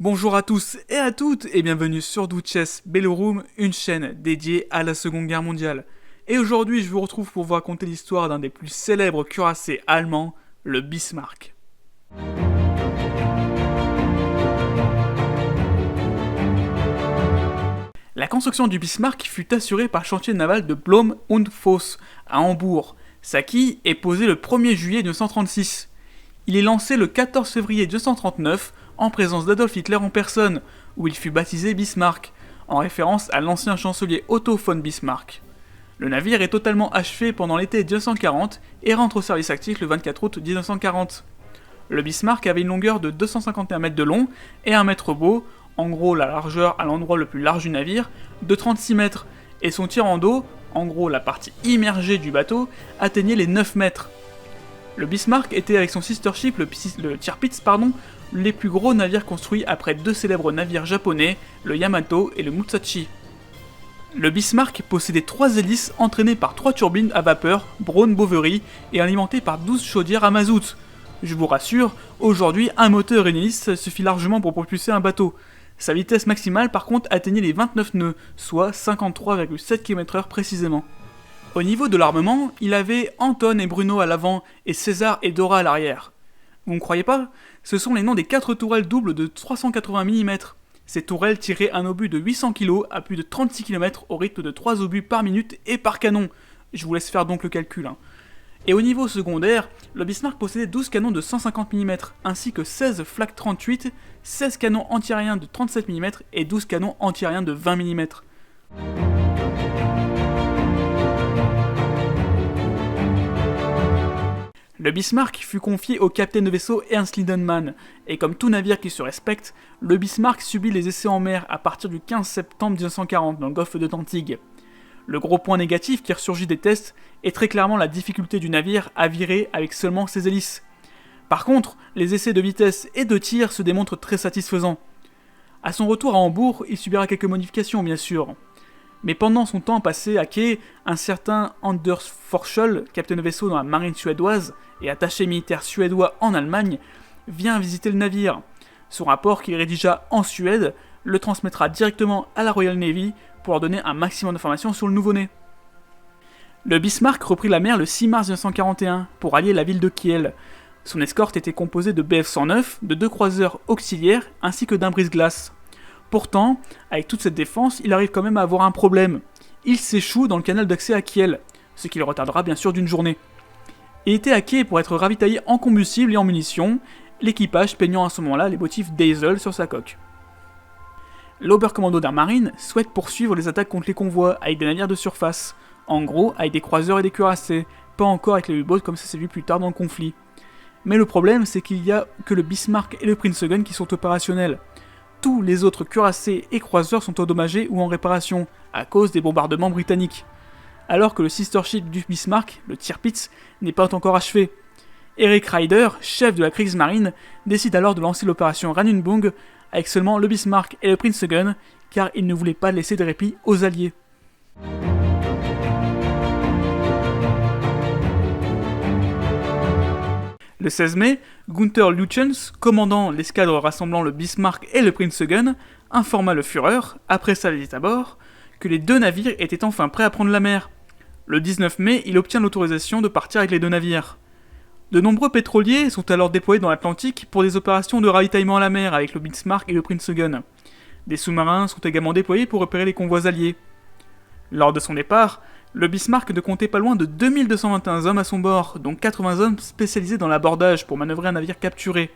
Bonjour à tous et à toutes et bienvenue sur Duchess Bellorum, une chaîne dédiée à la Seconde Guerre mondiale. Et aujourd'hui je vous retrouve pour vous raconter l'histoire d'un des plus célèbres cuirassés allemands, le Bismarck. La construction du Bismarck fut assurée par le chantier naval de Blom und Voss à Hambourg. Sa quille est posée le 1er juillet 1936. Il est lancé le 14 février 1939 en présence d'Adolf Hitler en personne, où il fut baptisé Bismarck, en référence à l'ancien chancelier Otto von Bismarck. Le navire est totalement achevé pendant l'été 1940 et rentre au service actif le 24 août 1940. Le Bismarck avait une longueur de 251 mètres de long et un mètre beau, en gros la largeur à l'endroit le plus large du navire, de 36 mètres, et son tirant d'eau, en gros la partie immergée du bateau, atteignait les 9 mètres. Le Bismarck était avec son sister ship, le Tirpitz, les plus gros navires construits après deux célèbres navires japonais, le Yamato et le Musashi. Le Bismarck possédait 3 hélices entraînées par 3 turbines à vapeur Braun-Boveri et alimentées par 12 chaudières à mazout. Je vous rassure, aujourd'hui un moteur et une hélice suffit largement pour propulser un bateau. Sa vitesse maximale par contre atteignait les 29 nœuds, soit 53,7 km/h précisément. Au niveau de l'armement, il avait Anton et Bruno à l'avant et César et Dora à l'arrière. Vous ne croyez pas? Ce sont les noms des 4 tourelles doubles de 380 mm. Ces tourelles tiraient un obus de 800 kg à plus de 36 km au rythme de 3 obus par minute et par canon. Je vous laisse faire donc le calcul. Et au niveau secondaire, le Bismarck possédait 12 canons de 150 mm, ainsi que 16 Flak 38, 16 canons antiaériens de 37 mm et 12 canons antiaériens de 20 mm. Le Bismarck fut confié au capitaine de vaisseau Ernst Lindemann, et comme tout navire qui se respecte, le Bismarck subit les essais en mer à partir du 15 septembre 1940 dans le golfe de Dantzig. Le gros point négatif qui ressurgit des tests est très clairement la difficulté du navire à virer avec seulement ses hélices. Par contre, les essais de vitesse et de tir se démontrent très satisfaisants. À son retour à Hambourg, il subira quelques modifications bien sûr. Mais pendant son temps passé à quai, un certain Anders Forssell, capitaine de vaisseau dans la marine suédoise et attaché militaire suédois en Allemagne, vient visiter le navire. Son rapport qu'il rédigea en Suède le transmettra directement à la Royal Navy pour leur donner un maximum d'informations sur le nouveau-né. Le Bismarck reprit la mer le 6 mars 1941 pour allier la ville de Kiel. Son escorte était composée de Bf-109, de 2 croiseurs auxiliaires ainsi que d'un brise-glace. Pourtant, avec toute cette défense, il arrive quand même à avoir un problème. Il s'échoue dans le canal d'accès à Kiel, ce qui le retardera bien sûr d'une journée. Il était à quai pour être ravitaillé en combustible et en munitions, l'équipage peignant à ce moment-là les motifs Diesel sur sa coque. L'Oberkommando der Marine souhaite poursuivre les attaques contre les convois avec des navires de surface, en gros avec des croiseurs et des cuirassés, pas encore avec les U-boats comme ça s'est vu plus tard dans le conflit. Mais le problème c'est qu'il y a que le Bismarck et le Prinzregent qui sont opérationnels. Tous les autres cuirassés et croiseurs sont endommagés ou en réparation, à cause des bombardements britanniques. Alors que le sister ship du Bismarck, le Tirpitz, n'est pas encore achevé. Erich Raeder, chef de la Kriegsmarine, décide alors de lancer l'opération Ranunbung avec seulement le Bismarck et le Prinzregent, car il ne voulait pas laisser de répit aux Alliés. Le 16 mai, Gunther Lütjens, commandant l'escadre rassemblant le Bismarck et le Prinzregent, informa le Führer, après sa visite à bord, que les 2 navires étaient enfin prêts à prendre la mer. Le 19 mai, il obtient l'autorisation de partir avec les 2 navires. De nombreux pétroliers sont alors déployés dans l'Atlantique pour des opérations de ravitaillement à la mer avec le Bismarck et le Prinzregent. Des sous-marins sont également déployés pour repérer les convois alliés. Lors de son départ, le Bismarck ne comptait pas loin de 2221 hommes à son bord, dont 80 hommes spécialisés dans l'abordage pour manœuvrer un navire capturé.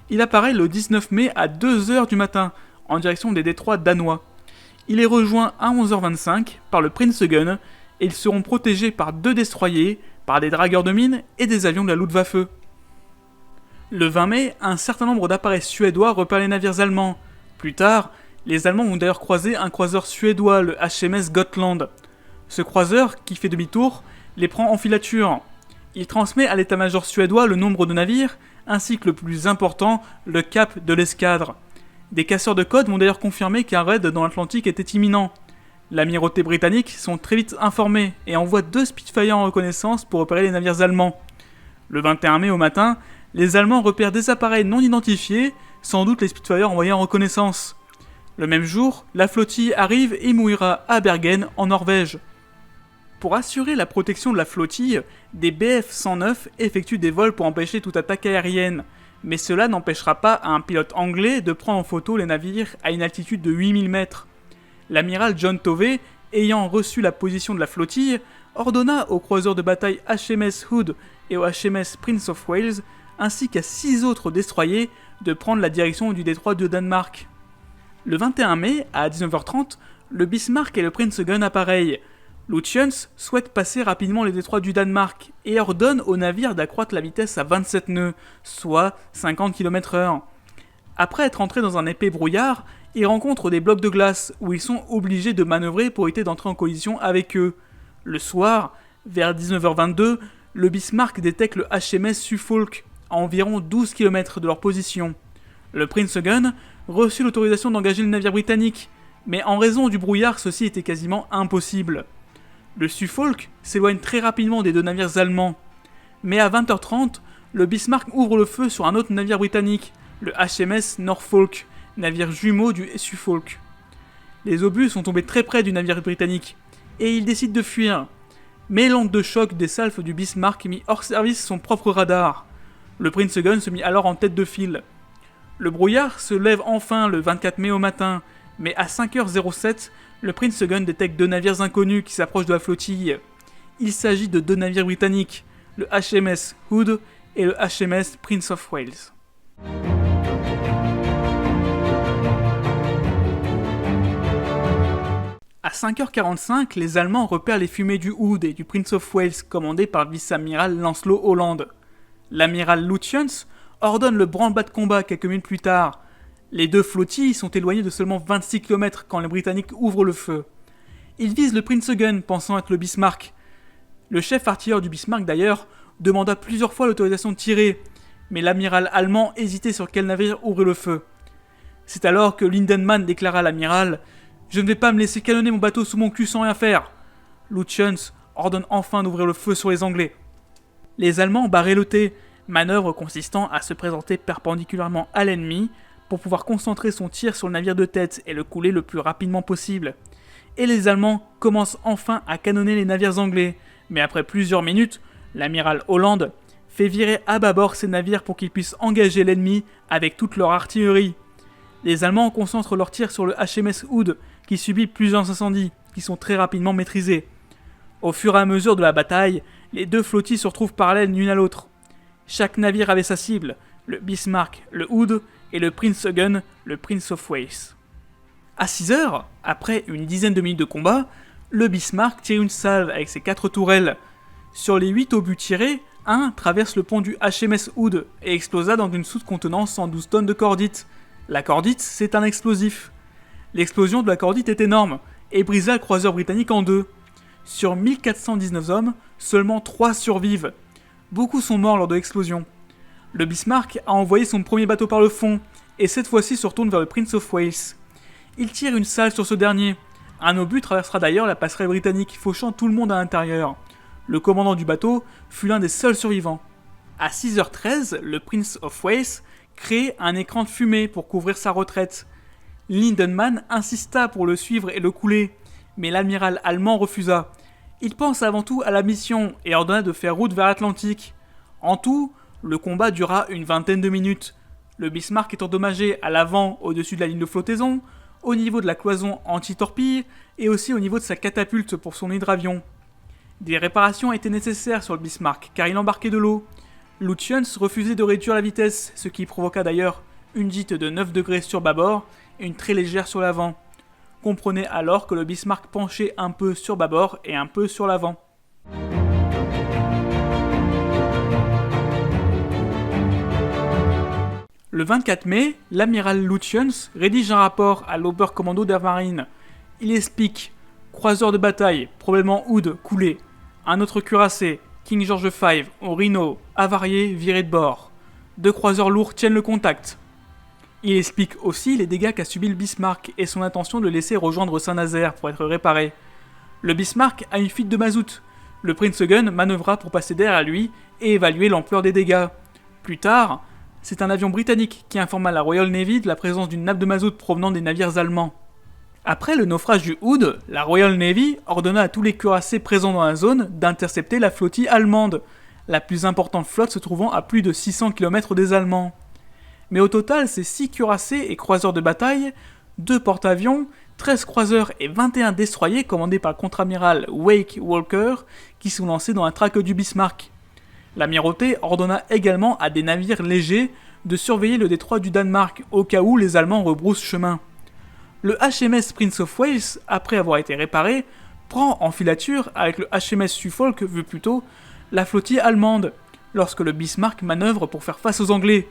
Il apparaît le 19 mai à 2h du matin, en direction des détroits danois. Il est rejoint à 11h25 par le Prinzregent, et ils seront protégés par 2 destroyers, par des dragueurs de mines et des avions de la Luftwaffe. Le 20 mai, un certain nombre d'appareils suédois repèrent les navires allemands. Plus tard, les Allemands vont d'ailleurs croiser un croiseur suédois, le HMS Gotland. Ce croiseur, qui fait demi-tour, les prend en filature. Il transmet à l'état-major suédois le nombre de navires, ainsi que le plus important, le cap de l'escadre. Des casseurs de code vont d'ailleurs confirmer qu'un raid dans l'Atlantique était imminent. L'amirauté britannique sont très vite informés et envoient 2 Spitfire en reconnaissance pour repérer les navires allemands. Le 21 mai au matin, les Allemands repèrent des appareils non identifiés, sans doute les Spitfire envoyés en reconnaissance. Le même jour, la flottille arrive et mouillera à Bergen, en Norvège. Pour assurer la protection de la flottille, des Bf-109 effectuent des vols pour empêcher toute attaque aérienne, mais cela n'empêchera pas un pilote anglais de prendre en photo les navires à une altitude de 8000 mètres. L'amiral John Tovey, ayant reçu la position de la flottille, ordonna aux croiseurs de bataille HMS Hood et au HMS Prince of Wales, ainsi qu'à 6 autres destroyers, de prendre la direction du détroit de Danemark. Le 21 mai, à 19h30, le Bismarck et le Prinsengun appareillent. Lutyens souhaite passer rapidement le détroit du Danemark et ordonne au navire d'accroître la vitesse à 27 nœuds, soit 50 km/h. Après être entrés dans un épais brouillard, ils rencontrent des blocs de glace où ils sont obligés de manœuvrer pour éviter d'entrer en collision avec eux. Le soir, vers 19h22, le Bismarck détecte le HMS Suffolk à environ 12 km de leur position. Le Prinsengun reçut l'autorisation d'engager le navire britannique, mais en raison du brouillard, ceci était quasiment impossible. Le Suffolk s'éloigne très rapidement des deux navires allemands, mais à 20h30, le Bismarck ouvre le feu sur un autre navire britannique, le HMS Norfolk, navire jumeau du Suffolk. Les obus sont tombés très près du navire britannique, et ils décident de fuir. Mais l'onde de choc des salves du Bismarck mit hors service son propre radar. Le Prinsengun se mit alors en tête de file. Le brouillard se lève enfin le 24 mai au matin, mais à 5h07, le Prinsengun détecte deux navires inconnus qui s'approchent de la flottille. Il s'agit de deux navires britanniques, le HMS Hood et le HMS Prince of Wales. À 5h45, les Allemands repèrent les fumées du Hood et du Prince of Wales commandés par le vice-amiral Lancelot Holland. L'amiral Lutyens ordonne le branle-bas de combat quelques minutes plus tard. Les deux flottilles sont éloignées de seulement 26 km quand les Britanniques ouvrent le feu. Ils visent le Prinsengun, pensant être le Bismarck. Le chef artilleur du Bismarck, d'ailleurs, demanda plusieurs fois l'autorisation de tirer, mais l'amiral allemand hésitait sur quel navire ouvrir le feu. C'est alors que Lindemann déclara à l'amiral « Je ne vais pas me laisser canonner mon bateau sous mon cul sans rien faire !» Lutyens ordonne enfin d'ouvrir le feu sur les Anglais. Les Allemands barraient le thé, manœuvre consistant à se présenter perpendiculairement à l'ennemi pour pouvoir concentrer son tir sur le navire de tête et le couler le plus rapidement possible. Et les Allemands commencent enfin à canonner les navires anglais, mais après plusieurs minutes, l'amiral Holland fait virer à bâbord ses navires pour qu'ils puissent engager l'ennemi avec toute leur artillerie. Les Allemands concentrent leurs tirs sur le HMS Hood, qui subit plusieurs incendies, qui sont très rapidement maîtrisés. Au fur et à mesure de la bataille, les deux flottilles se retrouvent parallèles l'une à l'autre. Chaque navire avait sa cible, le Bismarck, le Hood, et le Prinsengun, le Prince of Wales. À 6h, après une dizaine de minutes de combat, le Bismarck tire une salve avec ses 4 tourelles. Sur les 8 obus tirés, un traverse le pont du HMS Hood et explosa dans une soute contenant 112 tonnes de cordite. La cordite, c'est un explosif. L'explosion de la cordite est énorme et brisa le croiseur britannique en deux. Sur 1419 hommes, seulement 3 survivent. Beaucoup sont morts lors de l'explosion. Le Bismarck a envoyé son premier bateau par le fond, et cette fois-ci se retourne vers le Prince of Wales. Il tire une salve sur ce dernier. Un obus traversera d'ailleurs la passerelle britannique, fauchant tout le monde à l'intérieur. Le commandant du bateau fut l'un des seuls survivants. À 6h13, le Prince of Wales crée un écran de fumée pour couvrir sa retraite. Lindemann insista pour le suivre et le couler, mais l'amiral allemand refusa. Il pense avant tout à la mission et ordonna de faire route vers l'Atlantique. En tout, le combat dura une vingtaine de minutes. Le Bismarck est endommagé à l'avant au-dessus de la ligne de flottaison, au niveau de la cloison anti-torpille et aussi au niveau de sa catapulte pour son hydravion. Des réparations étaient nécessaires sur le Bismarck car il embarquait de l'eau. Lutyens refusait de réduire la vitesse, ce qui provoqua d'ailleurs une gîte de 9 degrés sur bâbord et une très légère sur l'avant. Comprenez alors que le Bismarck penchait un peu sur bâbord et un peu sur l'avant. Le 24 mai, l'amiral Lutyens rédige un rapport à l'Oberkommando der Marine. Il explique « Croiseur de bataille, probablement Hood, coulé. Un autre cuirassé, King George V, au Rhino, avarié, viré de bord. 2 croiseurs lourds tiennent le contact. » Il explique aussi les dégâts qu'a subi le Bismarck et son intention de le laisser rejoindre Saint-Nazaire pour être réparé. Le Bismarck a une fuite de mazout. Le Prinsengun manœuvra pour passer derrière lui et évaluer l'ampleur des dégâts. Plus tard, C'est un avion britannique qui informa la Royal Navy de la présence d'une nappe de mazout provenant des navires allemands. Après le naufrage du Hood, la Royal Navy ordonna à tous les cuirassés présents dans la zone d'intercepter la flottille allemande, la plus importante flotte se trouvant à plus de 600 km des Allemands. Mais au total, c'est 6 cuirassés et croiseurs de bataille, 2 porte-avions, 13 croiseurs et 21 destroyers commandés par le contre-amiral Wake Walker qui sont lancés dans la traque du Bismarck. L'amirauté ordonna également à des navires légers de surveiller le détroit du Danemark au cas où les Allemands rebroussent chemin. Le HMS Prince of Wales, après avoir été réparé, prend en filature avec le HMS Suffolk vu plus tôt la flottille allemande, lorsque le Bismarck manœuvre pour faire face aux Anglais.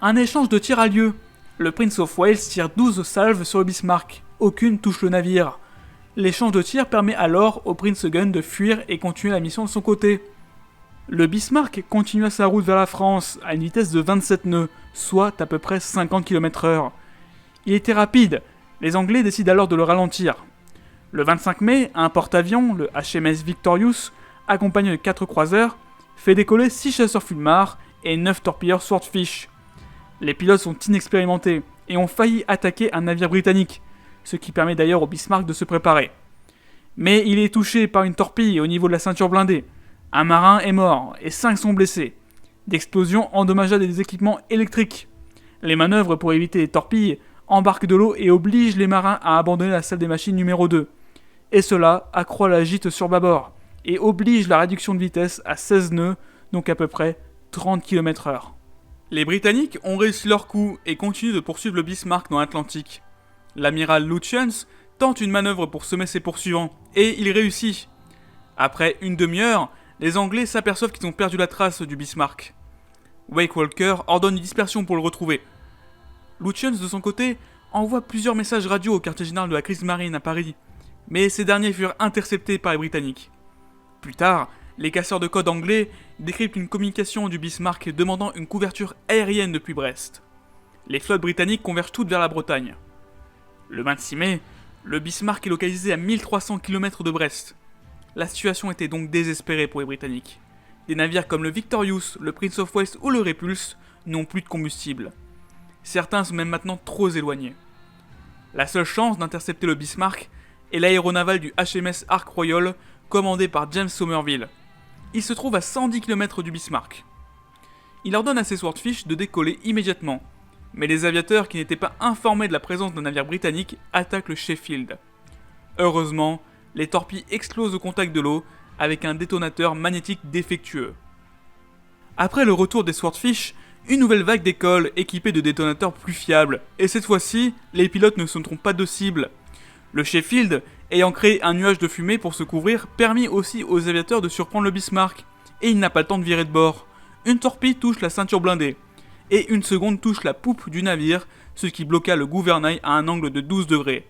Un échange de tirs a lieu. Le Prince of Wales tire 12 salves sur le Bismarck. Aucune touche le navire. L'échange de tirs permet alors au Prince Gun de fuir et continuer la mission de son côté. Le Bismarck continua sa route vers la France à une vitesse de 27 nœuds, soit à peu près 50 km/h. Il était rapide, les Anglais décident alors de le ralentir. Le 25 mai, un porte-avions, le HMS Victorious, accompagné de 4 croiseurs, fait décoller 6 chasseurs Fulmar et 9 torpilleurs Swordfish. Les pilotes sont inexpérimentés et ont failli attaquer un navire britannique, ce qui permet d'ailleurs au Bismarck de se préparer. Mais il est touché par une torpille au niveau de la ceinture blindée. Un marin est mort et 5 sont blessés. L'explosion endommagea des équipements électriques. Les manœuvres pour éviter les torpilles embarquent de l'eau et obligent les marins à abandonner la salle des machines numéro 2. Et cela accroît la gîte sur bâbord et oblige la réduction de vitesse à 16 nœuds, donc à peu près 30 km/h. Les Britanniques ont réussi leur coup et continuent de poursuivre le Bismarck dans l'Atlantique. L'amiral Lutyens tente une manœuvre pour semer ses poursuivants, et il réussit. Après une demi-heure, les Anglais s'aperçoivent qu'ils ont perdu la trace du Bismarck. Wake Walker ordonne une dispersion pour le retrouver. Lutyens, de son côté, envoie plusieurs messages radio au quartier général de la Kriegsmarine à Paris, mais ces derniers furent interceptés par les Britanniques. Plus tard, les casseurs de code anglais décryptent une communication du Bismarck demandant une couverture aérienne depuis Brest. Les flottes britanniques convergent toutes vers la Bretagne. Le 26 mai, le Bismarck est localisé à 1300 km de Brest. La situation était donc désespérée pour les Britanniques. Des navires comme le Victorious, le Prince of Wales ou le Repulse n'ont plus de combustible. Certains sont même maintenant trop éloignés. La seule chance d'intercepter le Bismarck est l'aéronaval du HMS Ark Royal, commandé par James Somerville. Il se trouve à 110 km du Bismarck. Il ordonne à ses Swordfish de décoller immédiatement, mais les aviateurs qui n'étaient pas informés de la présence d'un navire britannique attaquent le Sheffield. Heureusement, les torpilles explosent au contact de l'eau avec un détonateur magnétique défectueux. Après le retour des Swordfish, une nouvelle vague décolle équipée de détonateurs plus fiables, et cette fois-ci, les pilotes ne se trompent pas de cible. Le Sheffield, ayant créé un nuage de fumée pour se couvrir, permit aussi aux aviateurs de surprendre le Bismarck, et il n'a pas le temps de virer de bord. Une torpille touche la ceinture blindée, et une seconde touche la poupe du navire, ce qui bloqua le gouvernail à un angle de 12 degrés.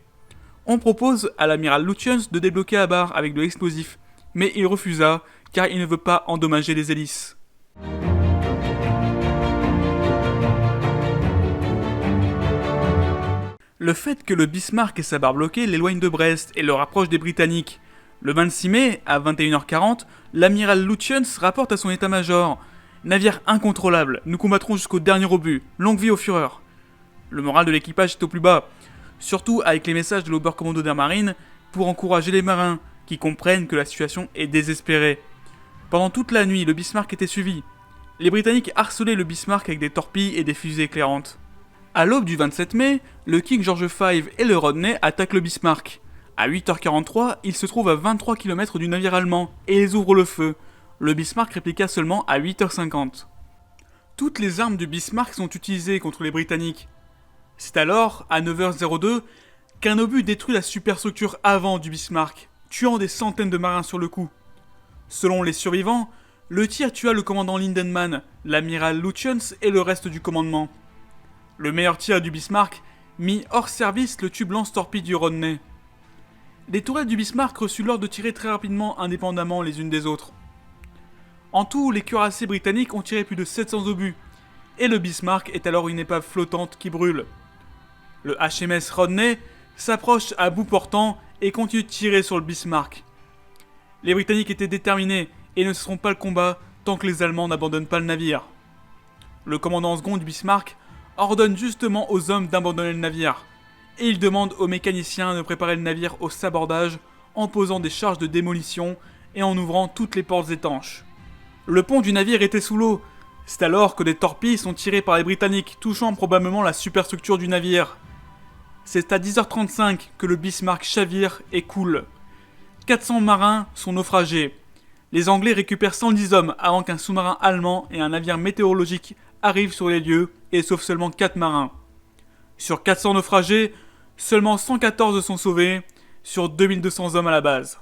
On propose à l'amiral Lutyens de débloquer la barre avec de l'explosif, mais il refusa, car il ne veut pas endommager les hélices. Le fait que le Bismarck ait sa barre bloquée l'éloigne de Brest et le rapproche des Britanniques. Le 26 mai, à 21h40, l'amiral Lutyens rapporte à son état-major « Navire incontrôlable, nous combattrons jusqu'au dernier obus, longue vie au Führer ». Le moral de l'équipage est au plus bas, surtout avec les messages de l'Oberkommando der Marine pour encourager les marins, qui comprennent que la situation est désespérée. Pendant toute la nuit, le Bismarck était suivi. Les Britanniques harcelaient le Bismarck avec des torpilles et des fusées éclairantes. À l'aube du 27 mai, le King George V et le Rodney attaquent le Bismarck. À 8h43, ils se trouvent à 23 km du navire allemand et ils ouvrent le feu. Le Bismarck répliqua seulement à 8h50. Toutes les armes du Bismarck sont utilisées contre les Britanniques. C'est alors, à 9h02, qu'un obus détruit la superstructure avant du Bismarck, tuant des centaines de marins sur le coup. Selon les survivants, le tir tua le commandant Lindemann, l'amiral Lutyens et le reste du commandement. Le meilleur tir du Bismarck mit hors service le tube lance-torpille du Rodney. Les tourelles du Bismarck reçurent l'ordre de tirer très rapidement indépendamment les unes des autres. En tout, les cuirassés britanniques ont tiré plus de 700 obus, et le Bismarck est alors une épave flottante qui brûle. Le HMS Rodney s'approche à bout portant et continue de tirer sur le Bismarck. Les Britanniques étaient déterminés et ne cesseront pas le combat tant que les Allemands n'abandonnent pas le navire. Le commandant second du Bismarck ordonne justement aux hommes d'abandonner le navire, et il demande aux mécaniciens de préparer le navire au sabordage en posant des charges de démolition et en ouvrant toutes les portes étanches. Le pont du navire était sous l'eau. C'est alors que des torpilles sont tirées par les Britanniques, touchant probablement la superstructure du navire. C'est à 10h35 que le Bismarck chavire et coule. 400 marins sont naufragés. Les Anglais récupèrent 110 hommes avant qu'un sous-marin allemand et un navire météorologique arrivent sur les lieux et sauvent seulement 4 marins. Sur 400 naufragés, seulement 114 sont sauvés, sur 2200 hommes à la base.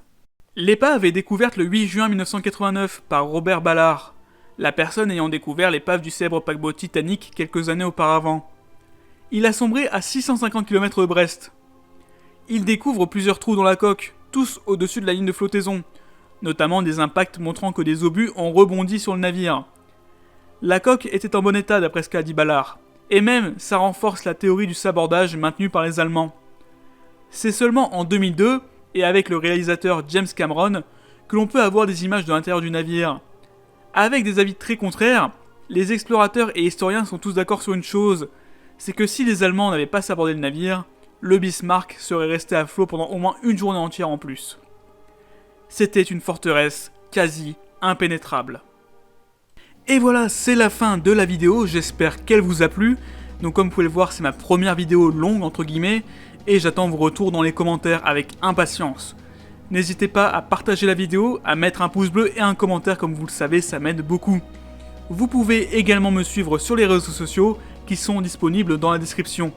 L'épave est découverte le 8 juin 1989 par Robert Ballard, la personne ayant découvert l'épave du célèbre paquebot Titanic quelques années auparavant. Il a sombré à 650 km de Brest. Il découvre plusieurs trous dans la coque, tous au-dessus de la ligne de flottaison, notamment des impacts montrant que des obus ont rebondi sur le navire. La coque était en bon état d'après ce qu'a dit Ballard, et même ça renforce la théorie du sabordage maintenue par les Allemands. C'est seulement en 2002, et avec le réalisateur James Cameron, que l'on peut avoir des images de l'intérieur du navire. Avec des avis très contraires, les explorateurs et historiens sont tous d'accord sur une chose, c'est que si les Allemands n'avaient pas sabordé le navire, le Bismarck serait resté à flot pendant au moins une journée entière en plus. C'était une forteresse quasi impénétrable. Et voilà, c'est la fin de la vidéo, j'espère qu'elle vous a plu. Donc comme vous pouvez le voir, c'est ma première vidéo longue entre guillemets, et j'attends vos retours dans les commentaires avec impatience. N'hésitez pas à partager la vidéo, à mettre un pouce bleu et un commentaire comme vous le savez, ça m'aide beaucoup. Vous pouvez également me suivre sur les réseaux sociaux qui sont disponibles dans la description.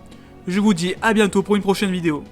Je vous dis à bientôt pour une prochaine vidéo.